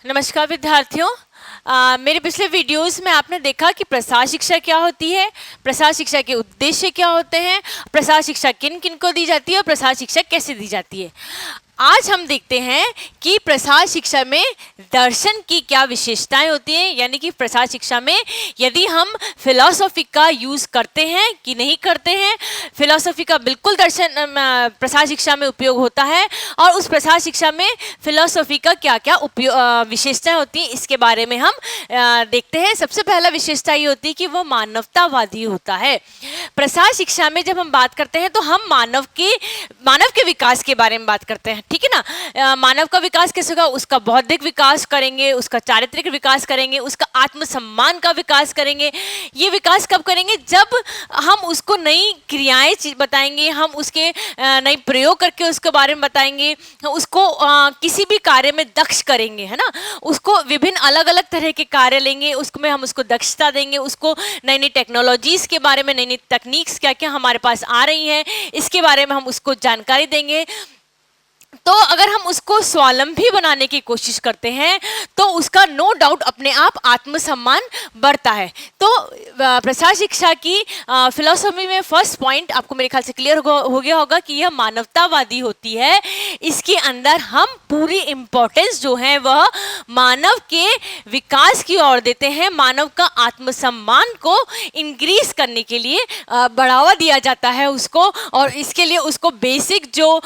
नमस्कार विद्यार्थियों। मेरे पिछले वीडियोस में आपने देखा कि प्रसार शिक्षा क्या होती है, प्रसार शिक्षा के उद्देश्य क्या होते हैं, प्रसार शिक्षा किन किन को दी जाती है और प्रसार शिक्षा कैसे दी जाती है। आज हम देखते हैं कि प्रसार शिक्षा में दर्शन की क्या विशेषताएं होती हैं, यानी कि प्रसार शिक्षा में यदि हम फिलॉसफी का यूज़ करते हैं कि नहीं करते हैं। फिलॉसफी का बिल्कुल प्रसार शिक्षा में उपयोग होता है और उस प्रसार शिक्षा में फिलॉसफी का क्या क्या विशेषताएं होती हैं, इसके बारे में हम देखते हैं। सबसे पहला विशेषता ये होती है कि वह मानवतावादी होता है। प्रसार शिक्षा में जब हम बात करते हैं तो हम मानव के विकास के बारे में बात करते हैं, ठीक है ना। मानव का विकास कैसे होगा, उसका बौद्धिक विकास करेंगे, उसका चारित्रिक विकास करेंगे, उसका आत्मसम्मान का विकास करेंगे। ये विकास कब करेंगे, जब हम उसको नई क्रियाएं बताएंगे, हम उसके नई प्रयोग करके उसके बारे में बताएंगे, उसको किसी भी कार्य में दक्ष करेंगे, है ना। उसको विभिन्न अलग अलग तरह के कार्य लेंगे, उसमें हम उसको दक्षता देंगे, उसको नई नई टेक्नोलॉजीज के बारे में, नई नई तकनीक्स क्या क्या हमारे पास आ रही हैं, इसके बारे में हम उसको जानकारी देंगे। तो अगर हम उसको स्वावलंबी बनाने की कोशिश करते हैं तो उसका नो डाउट अपने आप आत्मसम्मान बढ़ता है। तो प्रसार शिक्षा की फिलॉसफी में फर्स्ट पॉइंट आपको मेरे ख्याल से क्लियर हो गया होगा कि यह मानवतावादी होती है। इसके अंदर हम पूरी इम्पोर्टेंस जो है वह मानव के विकास की ओर देते हैं, मानव का आत्मसम्मान को इंक्रीज करने के लिए बढ़ावा दिया जाता है उसको, और इसके लिए उसको बेसिक जो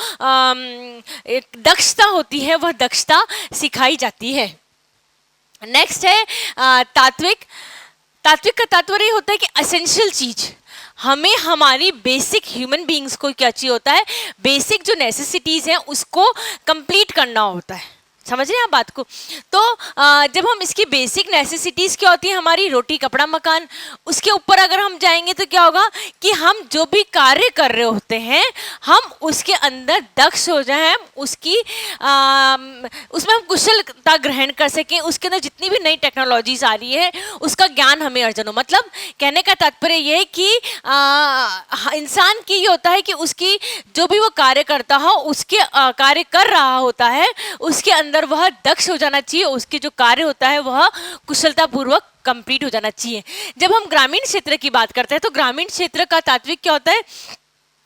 एक दक्षता होती है वह दक्षता सिखाई जाती है। नेक्स्ट है तात्विक। तात्विक का तात्पर्य होता है कि एसेंशियल चीज, हमें हमारी बेसिक ह्यूमन बीइंग्स को क्या चाहिए होता है, बेसिक जो नेसेसिटीज हैं उसको कंप्लीट करना होता है। समझ रहे हैं आप बात को। तो जब हम इसकी बेसिक नेसेसिटीज़ क्या होती है, हमारी रोटी कपड़ा मकान, उसके ऊपर अगर हम जाएंगे तो क्या होगा कि हम जो भी कार्य कर रहे होते हैं हम उसके अंदर दक्ष हो जाएं, उसकी उसमें हम कुशलता ग्रहण कर सकें, उसके अंदर जितनी भी नई टेक्नोलॉजीज आ रही है उसका ज्ञान हमें अर्जन हो। मतलब कहने का तात्पर्य यह है कि इंसान की ये होता है कि उसकी जो भी वो कार्य करता हो, उसके कार्य कर रहा होता है, उसके अंदर वह दक्ष हो जाना चाहिए, उसके जो कार्य होता है वह कुशलतापूर्वक कंप्लीट हो जाना चाहिए। जब हम ग्रामीण क्षेत्र की बात करते हैं तो ग्रामीण क्षेत्र का तात्विक क्या होता है,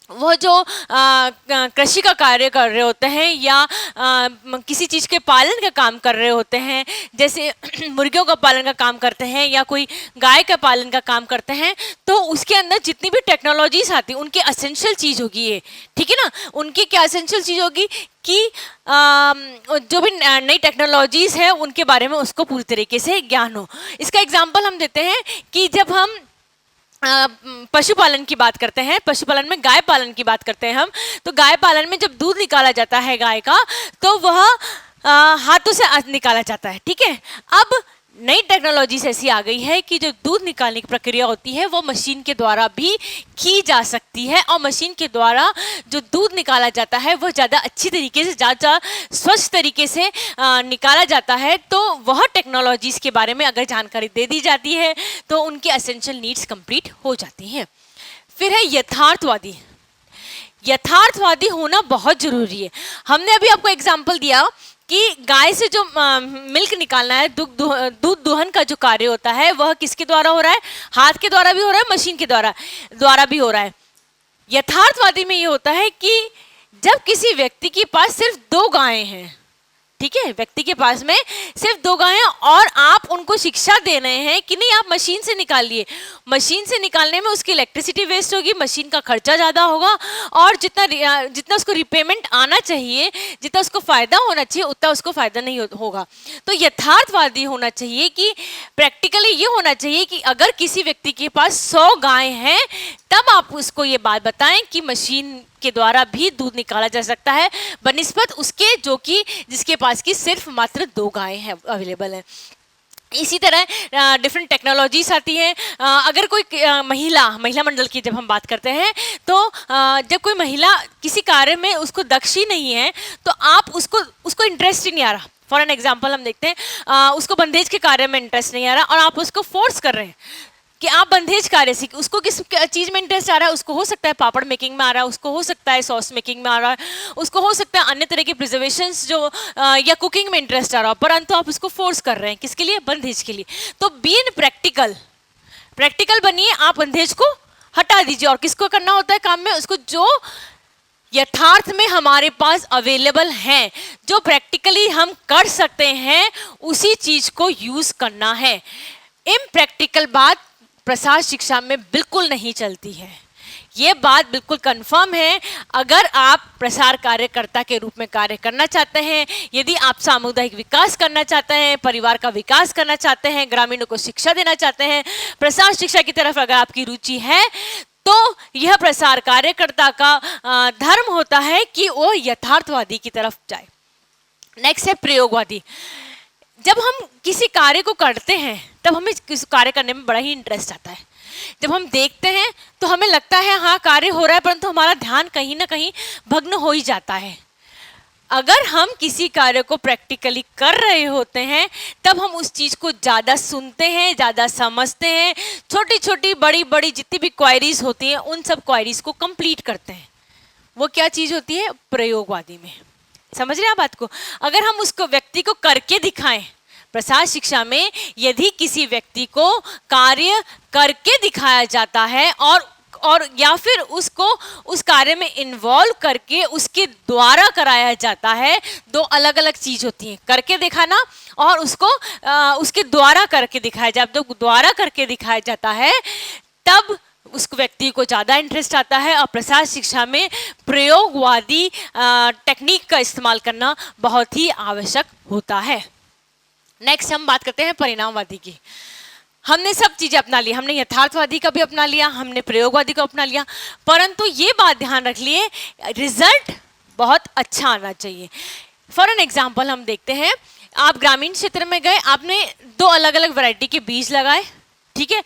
वह जो कृषि का कार्य कर रहे होते हैं या किसी चीज़ के पालन का काम कर रहे होते हैं, जैसे मुर्गियों का पालन का काम करते हैं या कोई गाय का पालन का काम करते हैं, तो उसके अंदर जितनी भी टेक्नोलॉजीज आती हैं उनकी असेंशियल चीज़ होगी ये, ठीक है ना। उनकी क्या असेंशियल चीज़ होगी कि जो भी नई टेक्नोलॉजीज़ है उनके बारे में उसको पूरी तरीके से ज्ञान हो। इसका एग्जाम्पल हम देते हैं कि जब हम पशुपालन की बात करते हैं, पशुपालन में गाय पालन की बात करते हैं हम, तो गाय पालन में जब दूध निकाला जाता है गाय का तो वह हाथों से निकाला जाता है, ठीक है। अब नई टेक्नोलॉजी ऐसी आ गई है कि जो दूध निकालने की प्रक्रिया होती है वो मशीन के द्वारा भी की जा सकती है, और मशीन के द्वारा जो दूध निकाला जाता है वह ज़्यादा अच्छी तरीके से, ज़्यादा स्वच्छ तरीके से निकाला जाता है। तो वह टेक्नोलॉजीज़ के बारे में अगर जानकारी दे दी जाती है तो उनकी एसेंशियल नीड्स कंप्लीट हो जाती हैं। फिर है यथार्थवादी। यथार्थवादी होना बहुत ज़रूरी है। हमने अभी आपको एग्जाम्पल दिया कि गाय से जो मिल्क निकालना है, दूध दोहन का जो कार्य होता है वह किसके द्वारा हो रहा है, हाथ के द्वारा भी हो रहा है, मशीन के द्वारा भी हो रहा है। यथार्थवादी में ये होता है कि जब किसी व्यक्ति के पास सिर्फ 2 गायें हैं, ठीक है, व्यक्ति के पास में सिर्फ 2 गायें और आप उनको शिक्षा दे रहे हैं कि नहीं आप मशीन से निकालिए, मशीन से निकालने में उसकी इलेक्ट्रिसिटी वेस्ट होगी, मशीन का खर्चा ज़्यादा होगा, और जितना उसको रिपेमेंट आना चाहिए, जितना उसको फ़ायदा होना चाहिए उतना उसको फ़ायदा नहीं होगा। तो यथार्थवादी होना चाहिए कि प्रैक्टिकली ये होना चाहिए कि अगर किसी व्यक्ति के पास 100 गायें हैं तब आप उसको ये बात बताएं कि मशीन के द्वारा भी दूध निकाला जा सकता है, बनिस्बत उसके जो कि जिसके पास की सिर्फ मात्र 2 गायें हैं अवेलेबल है। इसी तरह डिफरेंट टेक्नोलॉजीज आती हैं। अगर कोई महिला मंडल की जब हम बात करते हैं तो जब कोई महिला किसी कार्य में उसको दक्ष ही नहीं है तो आप उसको इंटरेस्ट ही नहीं आ रहा। फॉर एन एग्जाम्पल हम देखते हैं उसको बंदेज के कार्य में इंटरेस्ट नहीं आ रहा और आप उसको फोर्स कर रहे हैं, कि आप बंधेज कार्य सीख, उसको किस चीज में इंटरेस्ट आ रहा है, उसको हो सकता है पापड़ मेकिंग में आ रहा है, उसको हो सकता है सॉस मेकिंग में आ रहा है, उसको हो सकता है अन्य तरह के प्रिजर्वेशंस जो या कुकिंग में इंटरेस्ट आ रहा हो, परंतु आप उसको फोर्स कर रहे हैं किसके लिए, बंधेज के लिए। तो बी इन प्रैक्टिकल, प्रैक्टिकल बनिए, आप बंधेज को हटा दीजिए। और किसको करना होता है काम में, उसको जो यथार्थ में हमारे पास अवेलेबल हैं, जो प्रैक्टिकली हम कर सकते हैं, उसी चीज को यूज करना है। इम्प्रैक्टिकल बात प्रसार शिक्षा में बिल्कुल नहीं चलती है, ये बात बिल्कुल कंफर्म है। अगर आप प्रसार कार्यकर्ता के रूप में कार्य करना चाहते हैं, यदि आप सामुदायिक विकास करना चाहते हैं, परिवार का विकास करना चाहते हैं, ग्रामीणों को शिक्षा देना चाहते हैं, प्रसार शिक्षा की तरफ अगर आपकी रुचि है, तो यह प्रसार कार्यकर्ता का धर्म होता है कि वो यथार्थवादी की तरफ जाए। नेक्स्ट है प्रयोगवादी। जब हम किसी कार्य को करते हैं तब हमें किस कार्य करने में बड़ा ही इंटरेस्ट आता है। जब हम देखते हैं तो हमें लगता है हाँ कार्य हो रहा है, परंतु हमारा ध्यान कहीं ना कहीं भग्न हो ही जाता है। अगर हम किसी कार्य को प्रैक्टिकली कर रहे होते हैं तब हम उस चीज़ को ज़्यादा सुनते हैं, ज़्यादा समझते हैं, छोटी छोटी बड़ी बड़ी जितनी भी क्वायरीज होती हैं उन सब क्वायरीज को कंप्लीट करते हैं। वो क्या चीज़ होती है, प्रयोगवादी में। समझ रहे हैं आप बात को। अगर हम उसको व्यक्ति को करके दिखाएं, प्रसार शिक्षा में यदि किसी व्यक्ति को कार्य करके दिखाया जाता है और या फिर उसको उस कार्य में इन्वॉल्व करके उसके द्वारा कराया जाता है, दो अलग अलग चीज होती हैं, करके दिखाना और उसको उसके द्वारा करके दिखाया जाए। जब द्वारा करके दिखाया जाता है तब उस व्यक्ति को ज़्यादा इंटरेस्ट आता है। और प्रसार शिक्षा में प्रयोगवादी टेक्निक का इस्तेमाल करना बहुत ही आवश्यक होता है। नेक्स्ट हम बात करते हैं परिणामवादी की। हमने सब चीज़ें अपना ली, हमने यथार्थवादी का भी अपना लिया, हमने प्रयोगवादी को अपना लिया, परंतु ये बात ध्यान रख लिए रिजल्ट बहुत अच्छा आना चाहिए। फॉर एन एग्जाम्पल हम देखते हैं, आप ग्रामीण क्षेत्र में गए, आपने दो अलग अलग वैरायटी के बीज लगाए, ठीक है।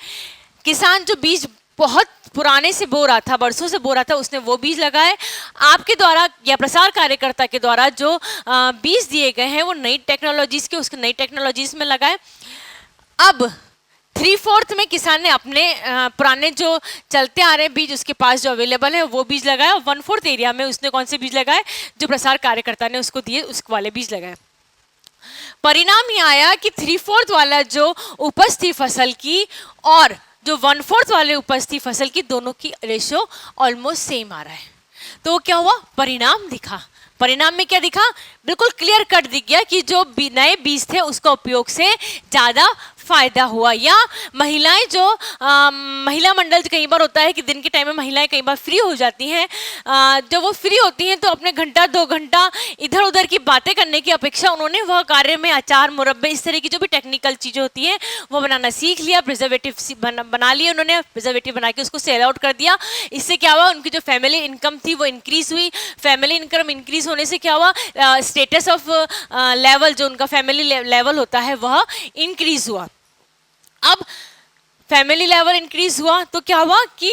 किसान जो बीज बहुत पुराने से बो रहा था, बरसों से बो रहा था, उसने वो बीज लगाए। आपके द्वारा या प्रसार कार्यकर्ता के द्वारा जो बीज दिए गए हैं वो नई टेक्नोलॉजीज के, उसके नई टेक्नोलॉजीज में लगाए। अब 3/4 में किसान ने अपने पुराने जो चलते आ रहे हैं बीज उसके पास जो अवेलेबल है वो बीज लगाए, और 1/4 एरिया में उसने कौन से बीज लगाए, जो प्रसार कार्यकर्ता ने उसको दिए उस वाले बीज लगाए। परिणाम ये आया कि 3/4 वाला जो उपज थी फसल की और जो 1/4 वाले उपज थी फसल की, दोनों की रेशो ऑलमोस्ट सेम आ रहा है। तो क्या हुआ, परिणाम दिखा। परिणाम में क्या दिखा, बिल्कुल क्लियर कट दिख गया कि जो नए बीज थे उसका उपयोग से ज़्यादा फायदा हुआ। या महिलाएं जो महिला मंडल कई बार होता है कि दिन के टाइम में महिलाएं कई बार फ्री हो जाती हैं, जब वो फ्री होती हैं तो अपने घंटा 2 घंटा इधर उधर की बातें करने की अपेक्षा उन्होंने वह कार्य में अचार मुरब्बे इस तरह की जो भी टेक्निकल चीज़ें होती हैं वो बनाना सीख लिया, प्रिजर्वेटिव बना लिए उन्होंने, प्रिजर्वेटिव बना के उसको सेल आउट कर दिया। इससे क्या हुआ, उनकी जो फैमिली इनकम थी वो इंक्रीज हुई। फैमिली इनकम इंक्रीज होने से क्या हुआ, स्टेटस ऑफ लेवल जो उनका फैमिली लेवल होता है वह इंक्रीज हुआ। अब फैमिली लेवल इंक्रीज हुआ तो क्या हुआ कि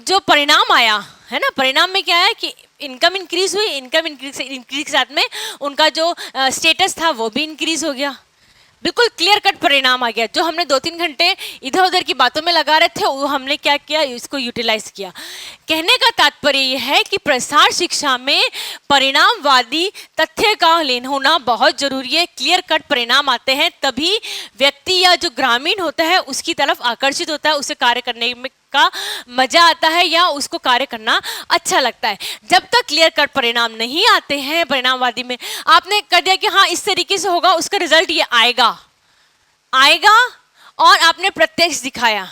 जो परिणाम आया है ना, परिणाम में क्या है कि इनकम इंक्रीज हुई, इनकम इंक्रीज के साथ में उनका जो स्टेटस था वो भी इंक्रीज हो गया। बिल्कुल क्लियर कट परिणाम आ गया। जो हमने 2-3 घंटे इधर उधर की बातों में लगा रहे थे वो हमने क्या किया, इसको यूटिलाइज किया। कहने का तात्पर्य यह है कि प्रसार शिक्षा में परिणामवादी तथ्य का होना बहुत जरूरी है। क्लियर कट परिणाम आते हैं तभी व्यक्ति या जो ग्रामीण होता है उसकी तरफ आकर्षित होता है, उसे कार्य करने में का मजा आता है या उसको कार्य करना अच्छा लगता है। जब तक क्लियर कट परिणाम नहीं आते हैं परिणामवादी में, आपने कर दिया कि हाँ इस तरीके से होगा, उसका रिजल्ट ये आएगा और आपने प्रत्यक्ष दिखाया,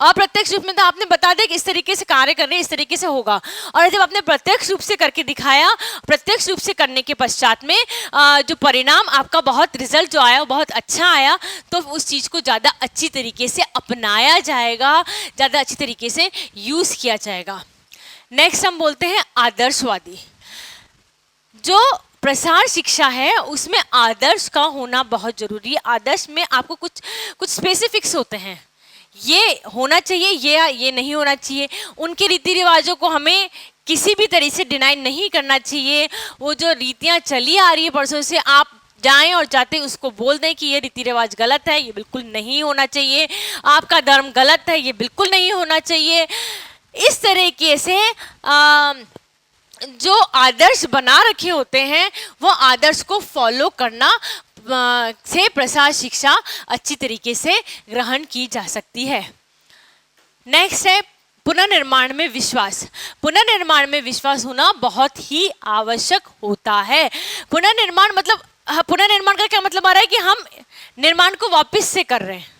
अप्रत्यक्ष रूप में तो आपने बता दिया कि इस तरीके से कार्य कर रहे हैं, इस तरीके से होगा। और जब आपने प्रत्यक्ष रूप से करके दिखाया, प्रत्यक्ष रूप से करने के पश्चात में जो परिणाम आपका बहुत रिजल्ट जो आया वो बहुत अच्छा आया, तो उस चीज़ को ज़्यादा अच्छी तरीके से अपनाया जाएगा, ज़्यादा अच्छी तरीके से यूज़ किया जाएगा। नेक्स्ट हम बोलते हैं आदर्शवादी। जो प्रसार शिक्षा है उसमें आदर्श का होना बहुत जरूरी है। आदर्श में आपको कुछ स्पेसिफिक्स होते हैं, ये होना चाहिए, ये नहीं होना चाहिए। उनके रीति रिवाजों को हमें किसी भी तरह से डिनाई नहीं करना चाहिए। वो जो रीतियाँ चली आ रही है परसों से, आप जाएं और जाते उसको बोल दें कि ये रीति रिवाज गलत है, ये बिल्कुल नहीं होना चाहिए, आपका धर्म गलत है, ये बिल्कुल नहीं होना चाहिए। इस तरीके से जो आदर्श बना रखे होते हैं वो आदर्श को फॉलो करना से प्रसाद शिक्षा अच्छी तरीके से ग्रहण की जा सकती है। नेक्स्ट है पुनर्निर्माण में विश्वास। पुनर्निर्माण में विश्वास होना बहुत ही आवश्यक होता है। पुनर्निर्माण मतलब, पुनर्निर्माण का क्या मतलब आ रहा है कि हम निर्माण को वापस से कर रहे हैं,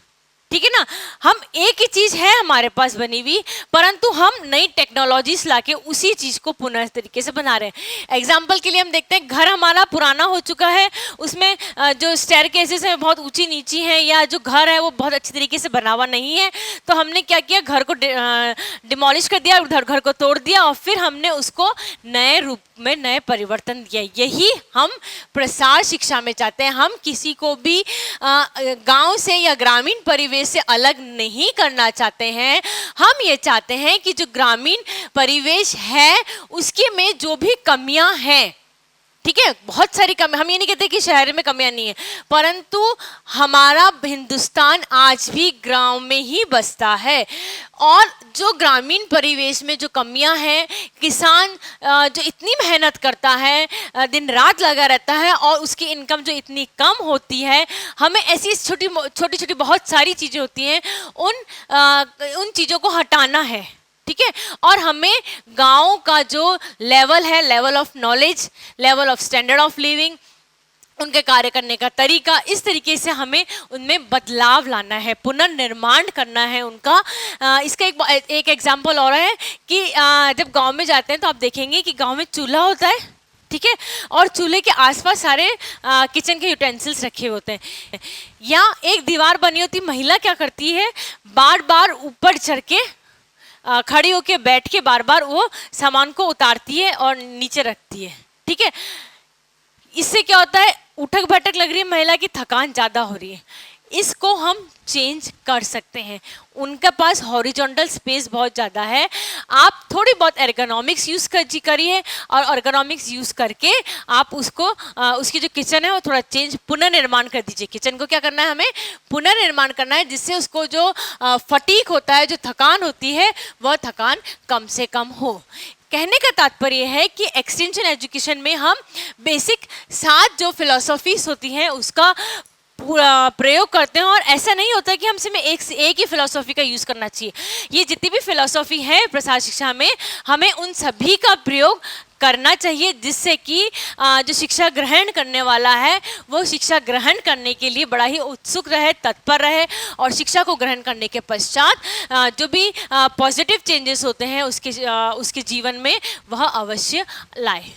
ठीक है ना। हम एक ही चीज है हमारे पास बनी हुई, परंतु हम नई टेक्नोलॉजीज लाके उसी चीज को पुनः तरीके से बना रहे हैं। एग्जाम्पल के लिए हम देखते हैं, घर हमारा पुराना हो चुका है, उसमें जो स्टेयरकेसेस है बहुत ऊंची नीची हैं, या जो घर है वो बहुत अच्छी तरीके से बना हुआ नहीं है, तो हमने क्या किया, घर को डिमोलिश कर दिया, घर को तोड़ दिया और फिर हमने उसको नए रूप में नए परिवर्तन दिया। यही हम प्रसार शिक्षा में चाहते हैं। हम किसी को भी गांव से या ग्रामीण परिवेश से अलग नहीं करना चाहते हैं। हम ये चाहते हैं कि जो ग्रामीण परिवेश है उसके में जो भी कमियां हैं, ठीक है, बहुत सारी कमी, हम ये नहीं कहते कि शहर में कमियां नहीं है, परंतु हमारा हिंदुस्तान आज भी गांव में ही बसता है। और जो ग्रामीण परिवेश में जो कमियां हैं, किसान जो इतनी मेहनत करता है, दिन रात लगा रहता है और उसकी इनकम जो इतनी कम होती है, हमें ऐसी छोटी छोटी बहुत सारी चीज़ें होती हैं, उन चीज़ों को हटाना है, ठीक है। और हमें गांव का जो लेवल है, level of knowledge, level of standard of living, उनके कार्य करने का तरीका, इस तरीके से हमें उनमें बदलाव लाना है, पुनर्निर्माण करना है उनका। इसका एक एग्जाम्पल और है कि जब गांव में जाते हैं तो आप देखेंगे कि गांव में चूल्हा होता है, ठीक है, और चूल्हे के आसपास सारे किचन के यूटेंसिल्स रखे होते हैं, या एक दीवार बनी होती। महिला क्या करती है, बार बार ऊपर चढ़ के खड़ी होके बैठ के बार बार वो सामान को उतारती है और नीचे रखती है, ठीक है। इससे क्या होता है, उठक बैठक लग रही है, महिला की थकान ज़्यादा हो रही है। इसको हम चेंज कर सकते हैं। उनके पास हॉरिजॉन्टल स्पेस बहुत ज़्यादा है, आप थोड़ी बहुत एर्गोनॉमिक्स यूज़ करिए और एर्गोनॉमिक्स यूज़ करके आप उसको उसकी जो किचन है वो थोड़ा चेंज, पुनर्निर्माण कर दीजिए। किचन को क्या करना है, हमें पुनर्निर्माण करना है, जिससे उसको जो फटीक होता है, जो थकान होती है, वह थकान कम से कम हो। कहने का तात्पर्य है कि एक्सटेंशन एजुकेशन में हम बेसिक 7 जो फिलॉसफीज होती हैं उसका प्रयोग करते हैं। और ऐसा नहीं होता कि हमसे में एक ही फिलॉसफी का यूज़ करना चाहिए। ये जितनी भी फिलॉसफी है प्रसार शिक्षा में, हमें उन सभी का प्रयोग करना चाहिए, जिससे कि जो शिक्षा ग्रहण करने वाला है वो शिक्षा ग्रहण करने के लिए बड़ा ही उत्सुक रहे, तत्पर रहे, और शिक्षा को ग्रहण करने के पश्चात जो भी पॉजिटिव चेंजेस होते हैं उसके जीवन में वह अवश्य लाए।